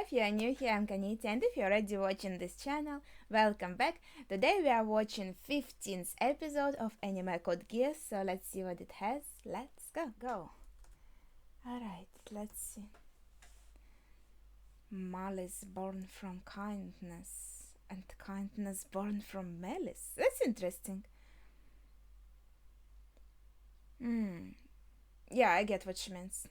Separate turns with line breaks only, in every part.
If you are new here, I'm Kanita, and if you're already watching this channel, welcome back. Today we are watching 15th episode of anime Code Geass, so let's see what it has. Let's go. Alright, let's see. Malice born from kindness, and kindness born from malice. That's interesting. Yeah, I get what she means.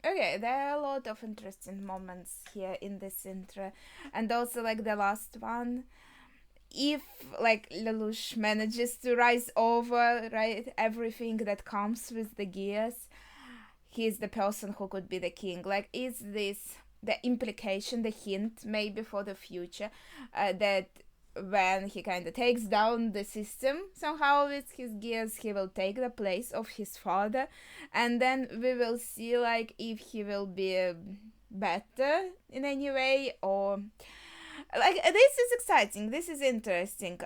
Okay, there are a lot of interesting moments here in this intro, and also like the last one. If like Lelouch manages to rise over right everything that comes with the gears, he's the person who could be the king. Like, is this the implication, the hint maybe for the future, that when he kind of takes down the system somehow with his gears, he will take the place of his father, and then we will see like if he will be better in any way, or like this is exciting, this is interesting,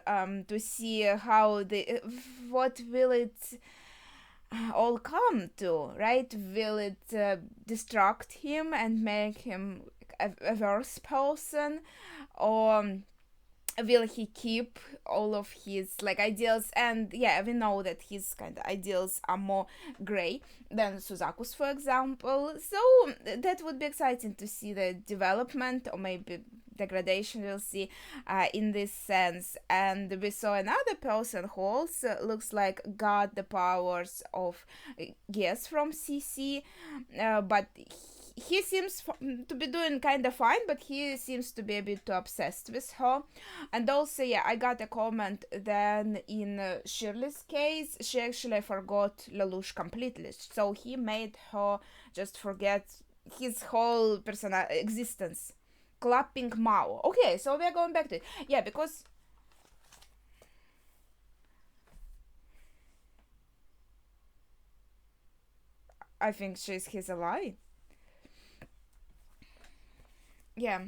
to see how the what will it all come to, right? Will it distract him and make him a worse person, or will he keep all of his like ideals? And yeah, we know that his kind of ideals are more gray than Suzaku's, for example, so that would be exciting to see the development, or maybe degradation we'll see in this sense. And we saw another person who also looks like got the powers of Geass from CC, but he seems to be doing kind of fine, but he seems to be a bit too obsessed with her. And also, yeah, I got a comment then in Shirley's case, she actually forgot Lelouch completely, so he made her just forget his whole existence. Clapping Mao. Okay, so we're going back to it. Yeah, because I think she's his ally. Yeah.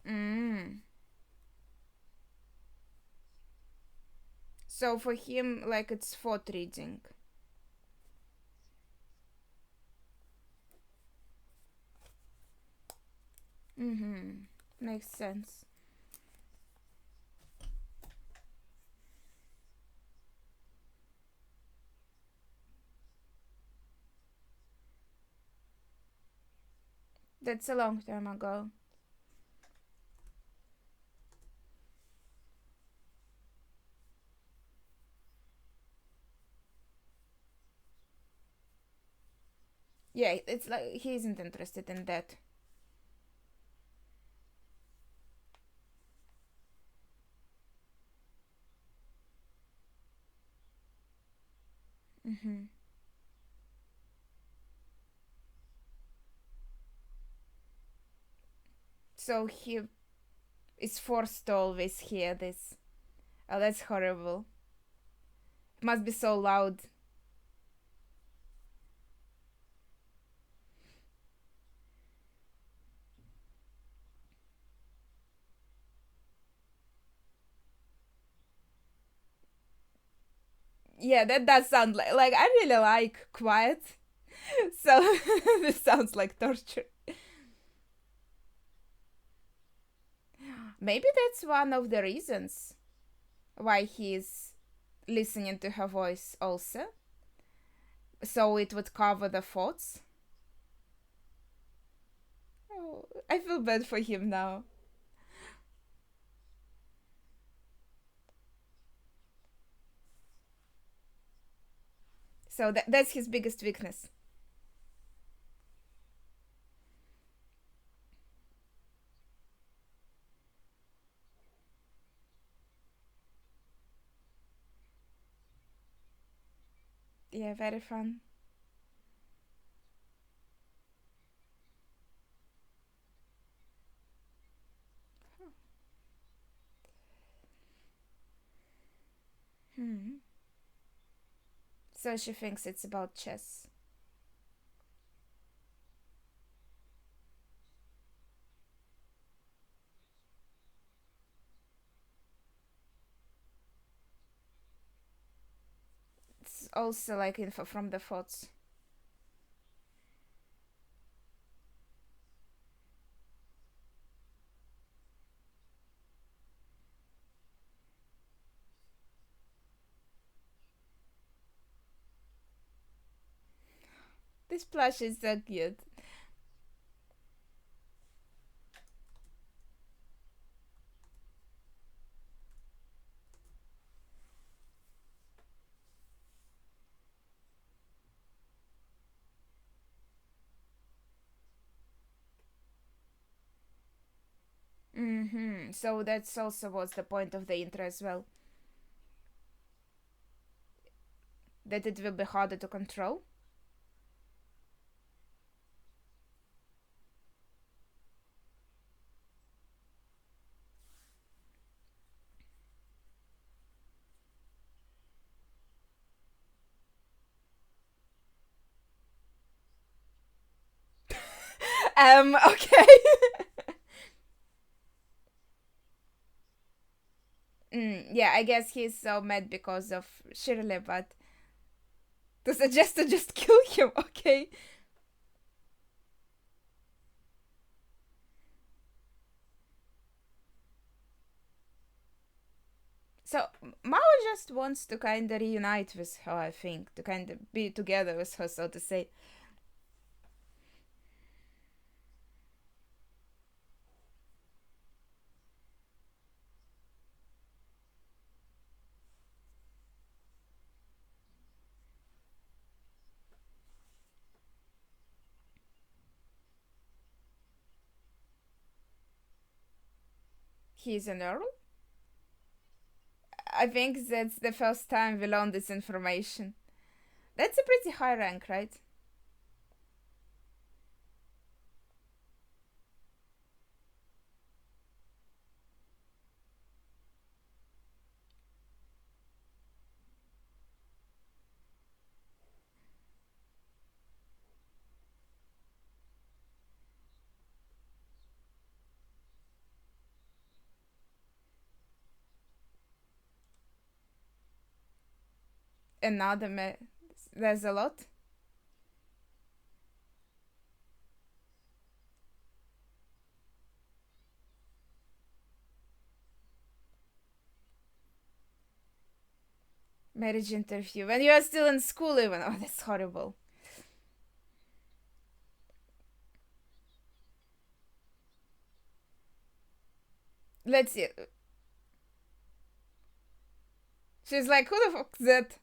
Mm. So for him, like, it's thought reading. Mm-hmm. Makes sense. That's a long time ago. Yeah, it's like he isn't interested in that. Mm-hmm. So he is forced to always hear this. Oh, that's horrible. It must be so loud. Yeah, that does sound like I really like quiet. So this sounds like torture. Maybe that's one of the reasons why he's listening to her voice also. So it would cover the thoughts. Oh, I feel bad for him now. So that's his biggest weakness. Yeah, very fun. Hmm. So she thinks it's about chess. It's also like info from the thoughts. This plush is so cute. Mm-hmm. So that's also was the point of the intro as well. That it will be harder to control. Okay. Yeah, I guess he's so mad because of Shirley, but to suggest to just kill him, okay. So Mao just wants to kind of reunite with her, I think, to kind of be together with her, so to say. He's an earl? I think that's the first time we learned this information. That's a pretty high rank, right? Another there's a lot. Marriage interview. When you are still in school even. Oh, that's horrible. Let's see. She's like, who the fuck's that?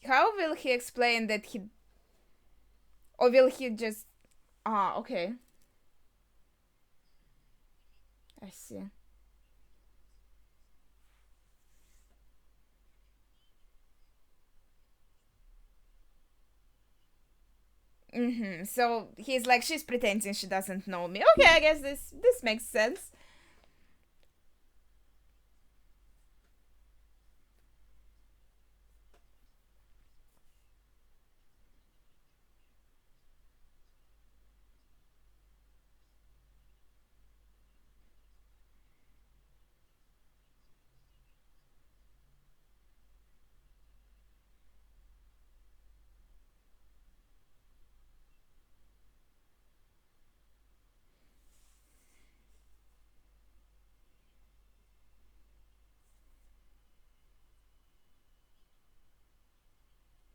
How will he explain that he... Or will he just... Ah, okay. I see. Mm-hmm. So he's like, she's pretending she doesn't know me. Okay, I guess this makes sense.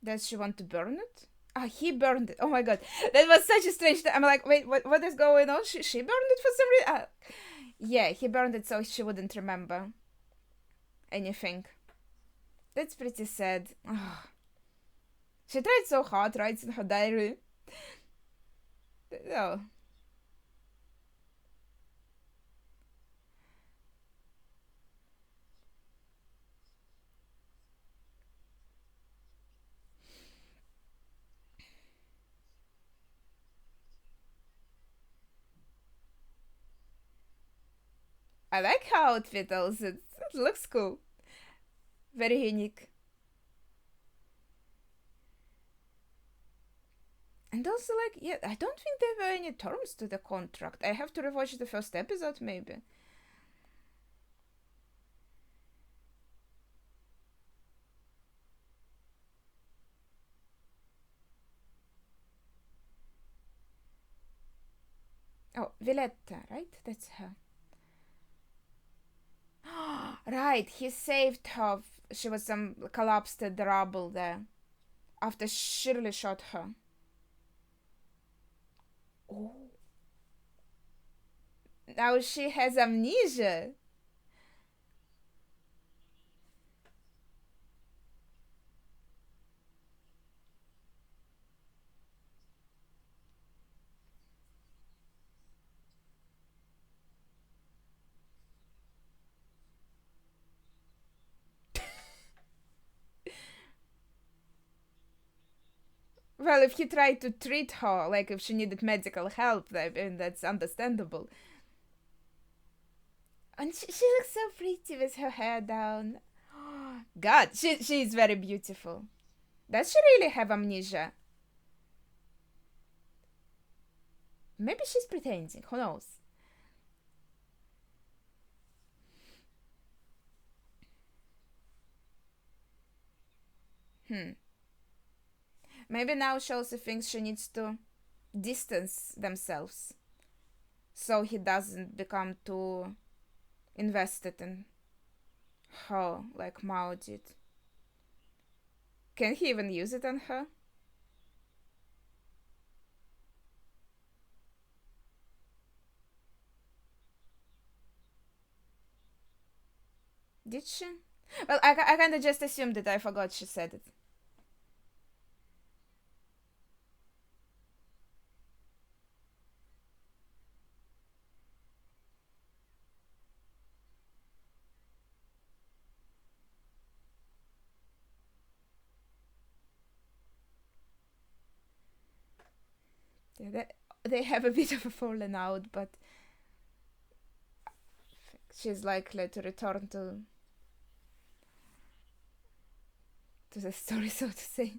Does she want to burn it? Ah, he burned it. Oh my god, that was such a strange thing. I'm like, wait, what is going on? She burned it for some reason. Yeah, he burned it so she wouldn't remember anything. That's pretty sad. Ah, she tried so hard, writes in her diary. No. I like her outfit also. It looks cool. Very unique. And also, like, yeah, I don't think there were any terms to the contract. I have to rewatch the first episode, maybe. Oh, Villetta, right? That's her. Right, he saved her. She was some collapsed at the rubble there after Shirley shot her. Oh. Now she has amnesia. Well, if he tried to treat her, like if she needed medical help, I mean, that's understandable. And she looks so pretty with her hair down. God, she's very beautiful. Does she really have amnesia? Maybe she's pretending. Who knows? Hmm. Maybe now she also thinks she needs to distance themselves so he doesn't become too invested in her like Mao did. Can he even use it on her? Did she? Well, I kind of just assumed it. I forgot she said it. Yeah, they have a bit of a falling out, but she's likely to return to the story, so to say.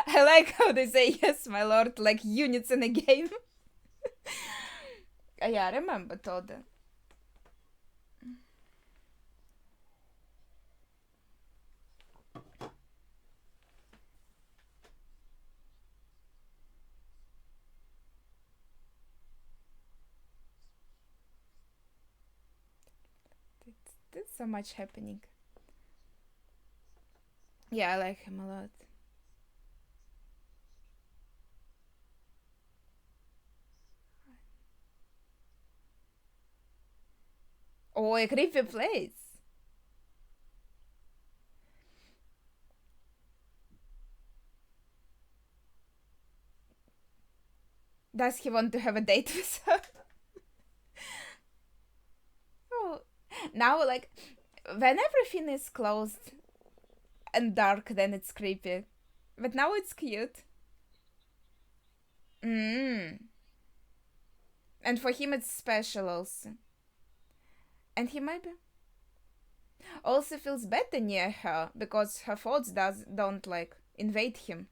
I like how they say yes, my lord, like units in a game. Yeah, I remember Todd. There's so much happening. Yeah, I like him a lot. Oh, a creepy place. Does he want to have a date with her? Oh, now like when everything is closed and dark, then it's creepy. But now it's cute. Mm. And for him, it's special also. And he maybe also feels better near her because her thoughts don't like invade him.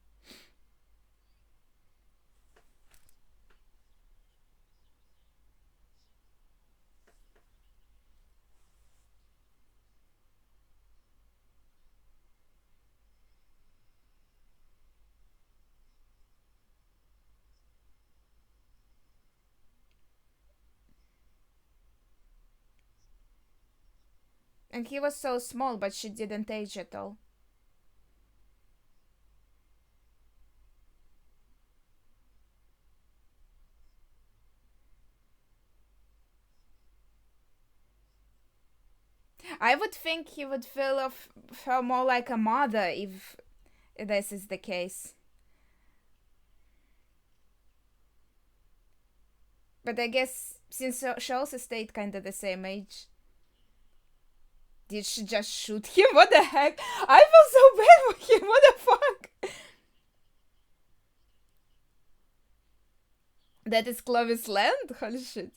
And he was so small, but she didn't age at all. I would think he would feel of her more like a mother if this is the case. But I guess since she also stayed kind of the same age, did she just shoot him? What the heck? I feel so bad for him. What the fuck? That is Clovis Land? Holy shit.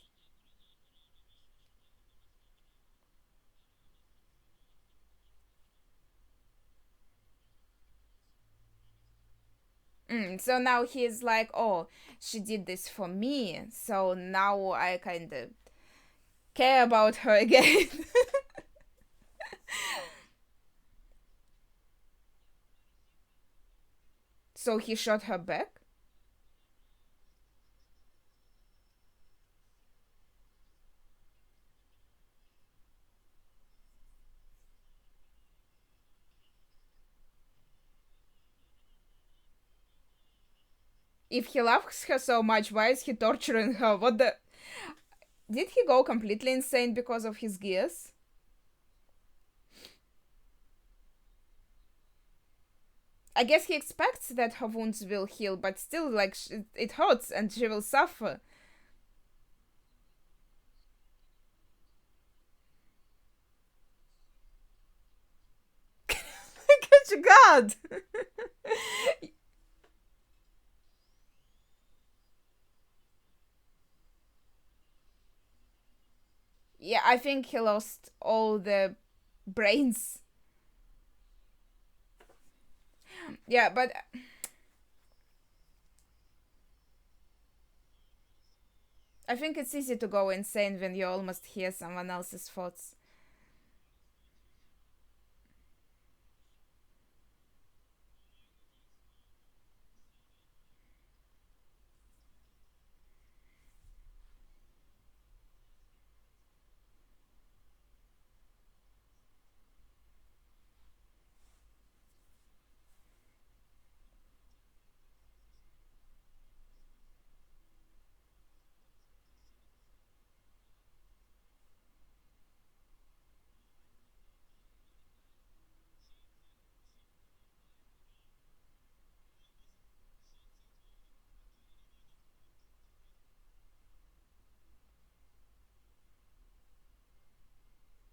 So now he's like, oh, she did this for me, so now I kind of care about her again. So he shot her back? If he loves her so much, why is he torturing her? What the. Did he go completely insane because of his gears? I guess he expects that her wounds will heal, but still, like, it hurts and she will suffer. Good God! Yeah, I think he lost all the brains. Yeah, but I think it's easy to go insane when you almost hear someone else's thoughts.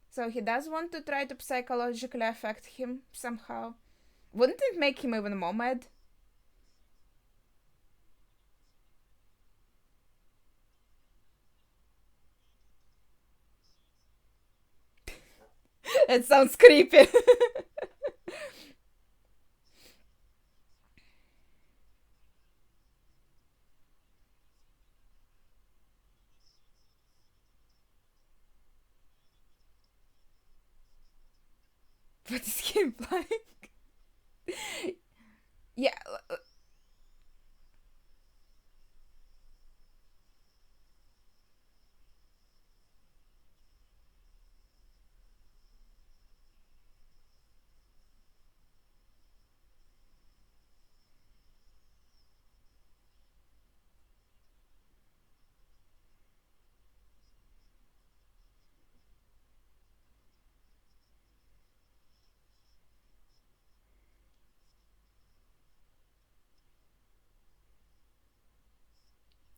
So he does want to try to psychologically affect him somehow. Wouldn't it make him even more mad? It sounds creepy. What is he implying? Yeah,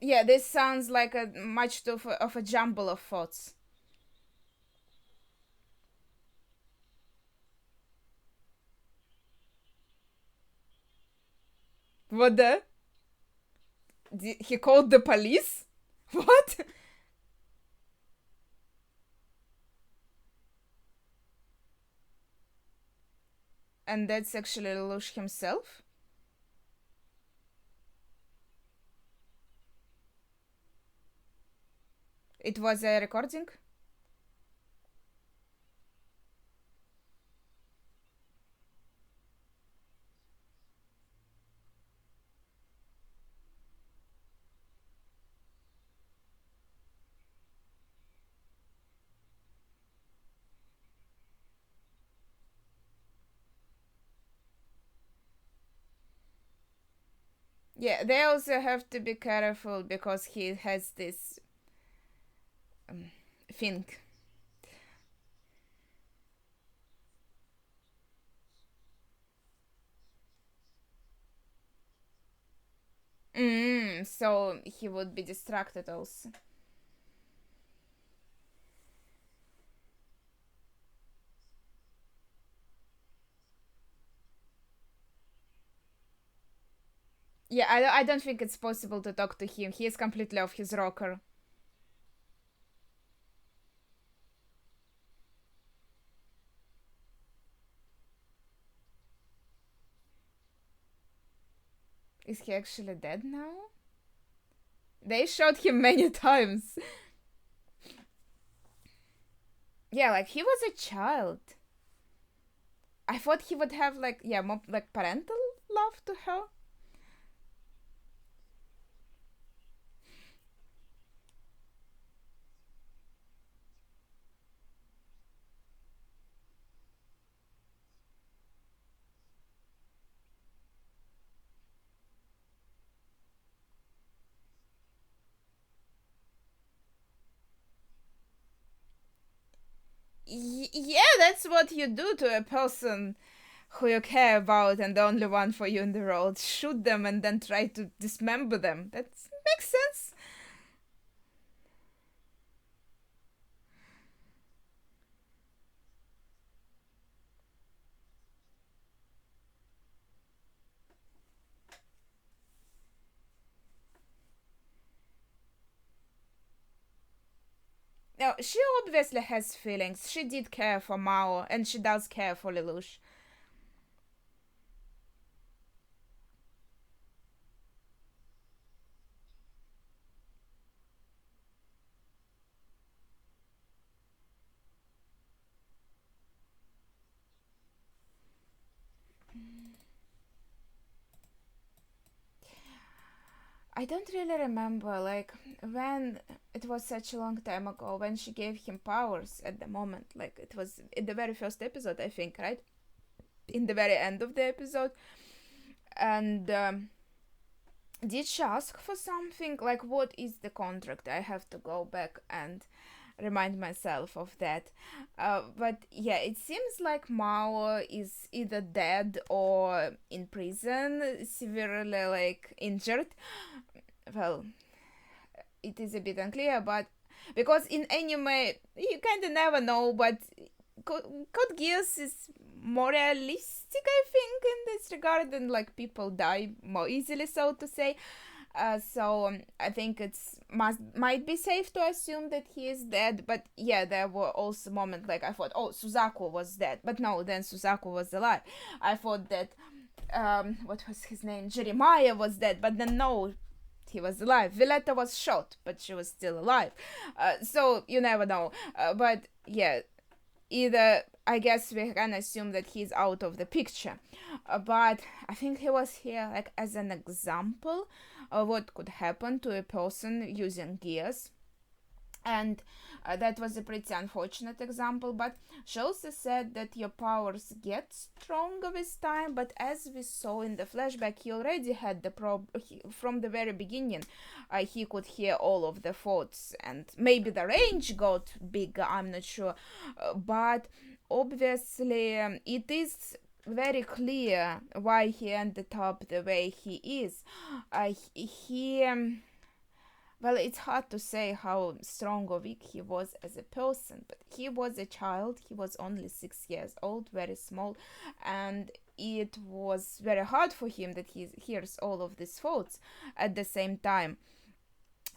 yeah, this sounds like a much too of a jumble of thoughts. What the? He called the police? What? And that's actually Lelouch himself? It was a recording? Yeah, they also have to be careful because he has this um, thing. So he would be distracted also. Yeah, I don't think it's possible to talk to him. He is completely off his rocker. Is he actually dead now? They shot him many times. Yeah, like he was a child. I thought he would have like yeah, more like parental love to her. Yeah, that's what you do to a person who you care about and the only one for you in the world. Shoot them and then try to dismember them. That makes sense. Now, she obviously has feelings. She did care for Mao, and she does care for Lelouch. I don't really remember, like, when it was such a long time ago when she gave him powers at the moment. Like, it was in the very first episode, I think, right? In the very end of the episode. And did she ask for something? Like, what is the contract? I have to go back and remind myself of that. But yeah, it seems like Mao is either dead or in prison, severely like injured. Well, it is a bit unclear, but because in anime you kind of never know, but Code Geass is more realistic, I think, in this regard, and like people die more easily, so to say. So I think it's might be safe to assume that he is dead. But yeah, there were also moments like I thought, oh, Suzaku was dead, but no, then Suzaku was alive. I thought that what was his name? Jeremiah was dead, but then no, he was alive. Villetta was shot, but she was still alive. So you never know. But yeah, either I guess we can assume that he's out of the picture. But I think he was here like as an example of what could happen to a person using gears. And that was a pretty unfortunate example, but she also said that your powers get stronger with time, but as we saw in the flashback, he already had the from the very beginning. He could hear all of the thoughts, and maybe the range got bigger, I'm not sure. But obviously, it is very clear why he ended up the way he is. He well, it's hard to say how strong or weak he was as a person, but he was a child. He was only 6 years old, very small, and it was very hard for him that he hears all of these thoughts at the same time.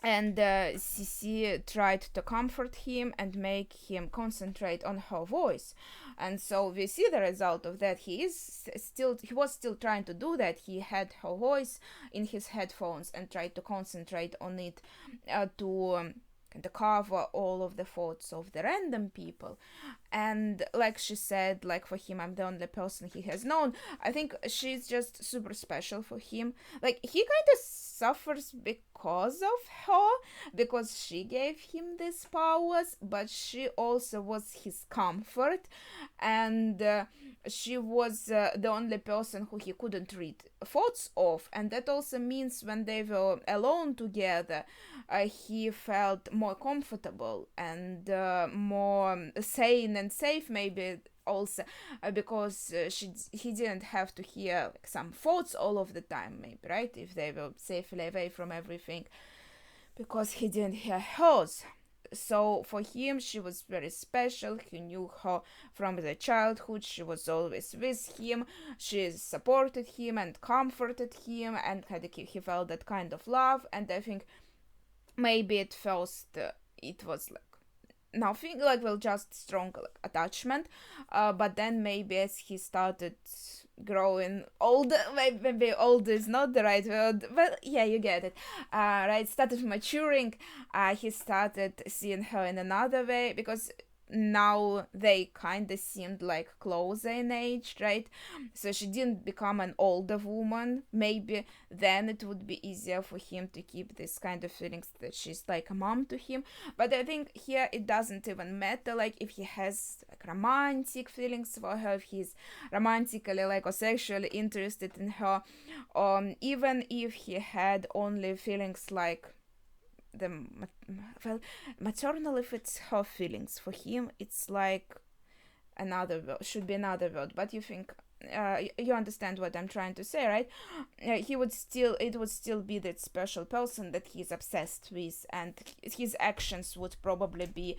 And Sisi tried to comfort him and make him concentrate on her voice, and so we see the result of that. He was still trying to do that. He had her voice in his headphones and tried to concentrate on it to kind of cover all of the thoughts of the random people. And like she said, like for him, I'm the only person he has known. I think she's just super special for him. Like he kind of suffers because of her, because she gave him these powers, but she also was his comfort. And she was the only person who he couldn't read thoughts of, and that also means when they were alone together, he felt more comfortable and more sane and safe, maybe also because he didn't have to hear like, some thoughts all of the time, maybe, right, if they were safely away from everything, because he didn't hear hers. So for him, she was very special. He knew her from the childhood. She was always with him. She supported him and comforted him, and he felt that kind of love. And I think maybe at first it was like nothing, like, well, just strong like, attachment, but then maybe as he started growing older, maybe old is not the right word, but yeah, you get it, right, started maturing, he started seeing her in another way, because now they kind of seemed like closer in age, right? So she didn't become an older woman. Maybe then it would be easier for him to keep this kind of feelings that she's like a mom to him. But I think here it doesn't even matter, like, if he has like romantic feelings for her, if he's romantically like or sexually interested in her, even if he had only feelings like the well, maternal, if it's her feelings for him, it's like another word, should be another word, but you think you understand what I'm trying to say, right? It would still be that special person that he's obsessed with, and his actions would probably be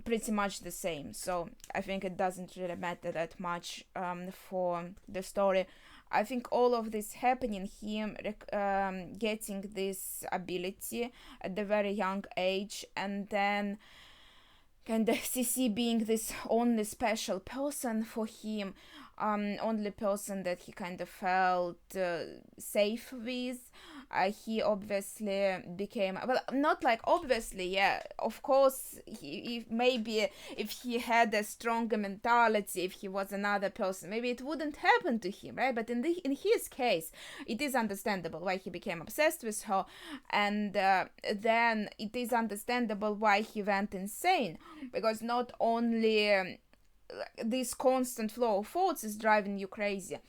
pretty much the same. So I think it doesn't really matter that much for the story. I think all of this happening, him getting this ability at the very young age, and then kind of CC being this only special person for him, only person that he kind of felt safe with. He obviously became, well, not like obviously, yeah, of course, if maybe if he had a stronger mentality, if he was another person, maybe it wouldn't happen to him, right? But in his case, it is understandable why he became obsessed with her, and then it is understandable why he went insane, because not only this constant flow of thoughts is driving you crazy,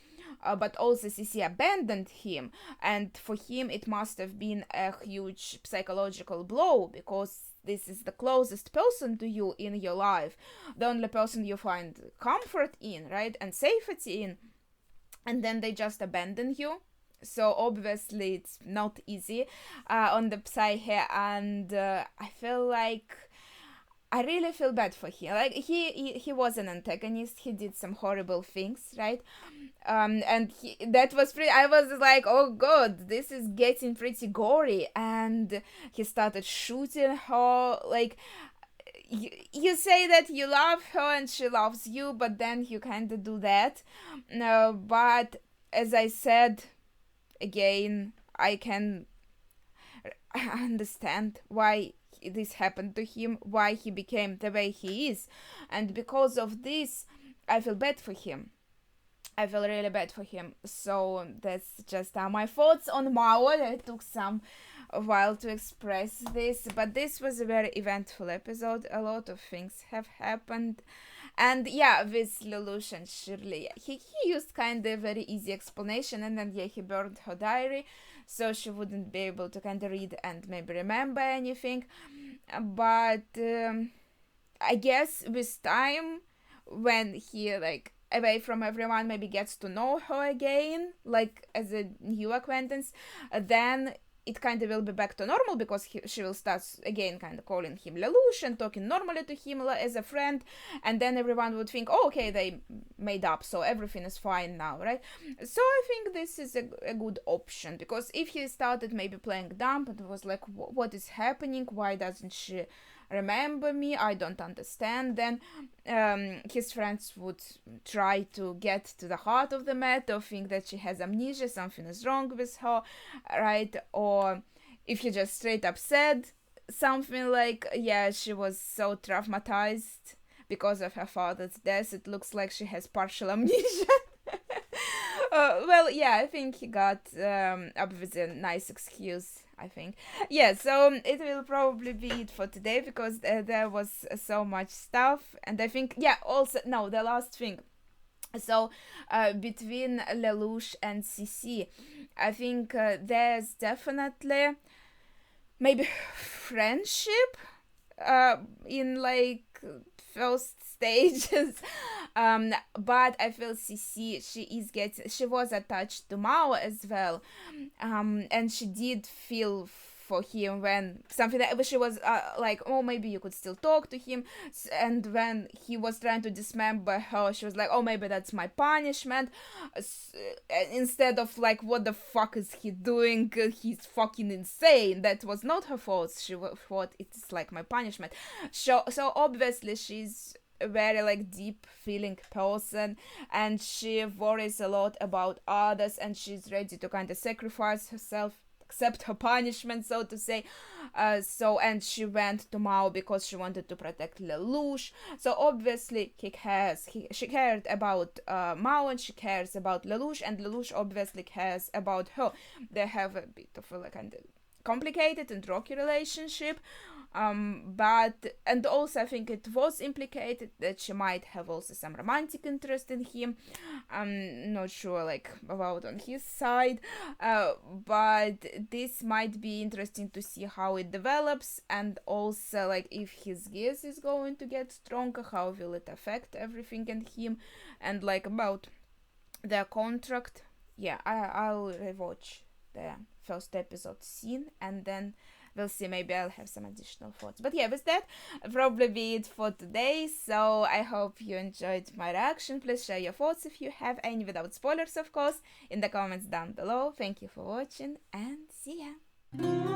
but also CC abandoned him, and for him it must have been a huge psychological blow, because this is the closest person to you in your life, the only person you find comfort in, right, and safety in, and then they just abandon you. So obviously it's not easy on the psyche, and I feel like I really feel bad for him. Like he was an antagonist. He did some horrible things, right? And that was pretty. I was like, oh god, this is getting pretty gory. And he started shooting her. Like, you say that you love her and she loves you, but then you kind of do that. No, but as I said again, I can understand why this happened to him, why he became the way he is, and because of this I feel bad for him. I feel really bad for him. So that's just my thoughts on Mao. It took some while to express this, but this was a very eventful episode. A lot of things have happened, and yeah, with Lelouch and Shirley, he used kind of very easy explanation, and then yeah, he burned her diary so she wouldn't be able to kind of read and maybe remember anything. But I guess with time, when he like away from everyone, maybe gets to know her again, like as a new acquaintance, then it kind of will be back to normal, because she will start again kind of calling him Lelouch and talking normally to him as a friend, and then everyone would think, oh, okay, they made up, so everything is fine now, right? So I think this is a good option, because if he started maybe playing dumb and was like, what is happening, why doesn't she remember me, I don't understand, then his friends would try to get to the heart of the matter, think that she has amnesia, something is wrong with her, right? Or if he just straight up said something like, yeah, she was so traumatized because of her father's death, it looks like she has partial amnesia. Well, yeah, I think he got up with a nice excuse, I think. Yeah, so it will probably be it for today, because there was so much stuff. And I think, yeah, also, no, the last thing. So between Lelouch and CC, I think there's definitely maybe friendship in like first stages. But I feel CC, she was attached to Mao as well, and she did feel for him when something that she was like, oh, maybe you could still talk to him. And when he was trying to dismember her, she was like, oh, maybe that's my punishment. Instead of like, what the fuck is he doing? He's fucking insane. That was not her fault. She thought it's like my punishment. So obviously she's a very like deep feeling person, and she worries a lot about others, and she's ready to kind of sacrifice herself, accept her punishment, so to say. And she went to Mao because she wanted to protect Lelouch. So obviously she cared about Mao, and she cares about Lelouch, and Lelouch obviously cares about her. They have a bit of a like kind of complicated and rocky relationship. But and also I think it was implicated that she might have also some romantic interest in him. I'm not sure like about on his side, but this might be interesting to see how it develops, and also like if his gears is going to get stronger, how will it affect everything in him, and like about their contract. Yeah, I'll rewatch the first episode scene, and then we'll see. Maybe I'll have some additional thoughts. But yeah, with that, probably be it for today. So I hope you enjoyed my reaction. Please share your thoughts if you have any, without spoilers, of course, in the comments down below. Thank you for watching, and see ya.